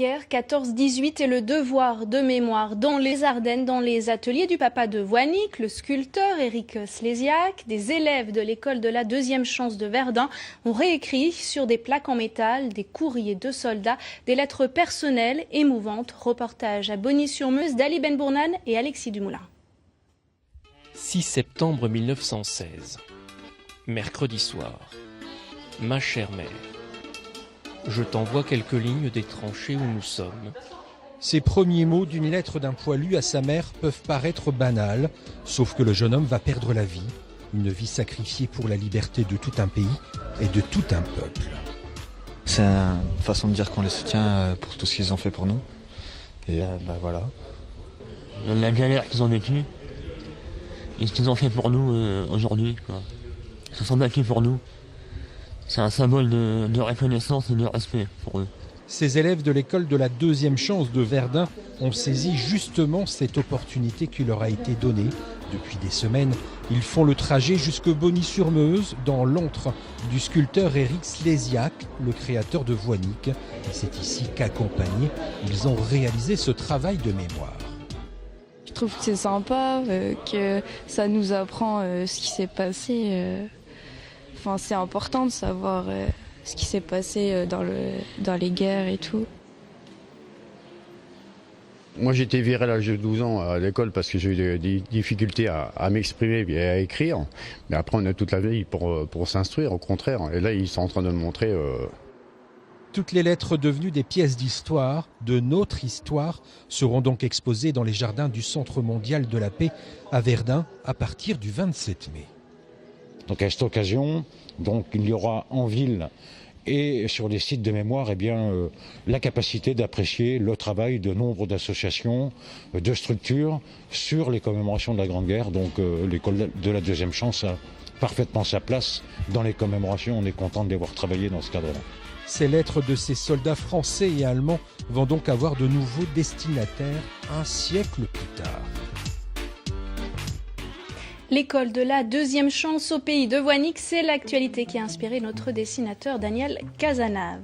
Hier, 14-18 et le devoir de mémoire dans les Ardennes, dans les ateliers du papa de Voinic, le sculpteur Éric Slésiac. Des élèves de l'école de la deuxième chance de Verdun ont réécrit sur des plaques en métal des courriers de soldats, des lettres personnelles émouvantes. Reportage à Bogny-sur-Meuse d'Ali Benbournan et Alexis Dumoulin. 6 septembre 1916. Mercredi soir. Ma chère mère, je t'envoie quelques lignes des tranchées où nous sommes. Ces premiers mots d'une lettre d'un poilu à sa mère peuvent paraître banals, sauf que le jeune homme va perdre la vie, une vie sacrifiée pour la liberté de tout un pays et de tout un peuple. C'est une façon de dire qu'on les soutient pour tout ce qu'ils ont fait pour nous. Et voilà. La galère qu'ils ont vécue et ce qu'ils ont fait pour nous aujourd'hui. Ils se sont battus pour nous. C'est un symbole de reconnaissance et de respect pour eux. Ces élèves de l'école de la deuxième chance de Verdun ont saisi justement cette opportunité qui leur a été donnée. Depuis des semaines, ils font le trajet jusque Bogny-sur-Meuse, dans l'antre du sculpteur Éric Slésiac, le créateur de Voinic. Et c'est ici qu'accompagnés, ils ont réalisé ce travail de mémoire. Je trouve que c'est sympa, que ça nous apprend ce qui s'est passé. Enfin, c'est important de savoir ce qui s'est passé dans les guerres et tout. Moi, j'ai été viré à l'âge de 12 ans à l'école parce que j'ai eu des difficultés à m'exprimer et à écrire. Mais après, on a toute la vie pour s'instruire, au contraire. Et là, ils sont en train de me montrer... Toutes les lettres devenues des pièces d'histoire, de notre histoire, seront donc exposées dans les jardins du Centre mondial de la paix à Verdun à partir du 27 mai. Donc à cette occasion, il y aura en ville et sur les sites de mémoire la capacité d'apprécier le travail de nombre d'associations, de structures sur les commémorations de la Grande Guerre. Donc l'école de la deuxième chance a parfaitement sa place dans les commémorations. On est content de les voir travailler dans ce cadre-là. Ces lettres de ces soldats français et allemands vont donc avoir de nouveaux destinataires un siècle plus tard. L'école de la deuxième chance au pays de Voinic, c'est l'actualité qui a inspiré notre dessinateur Daniel Casanave.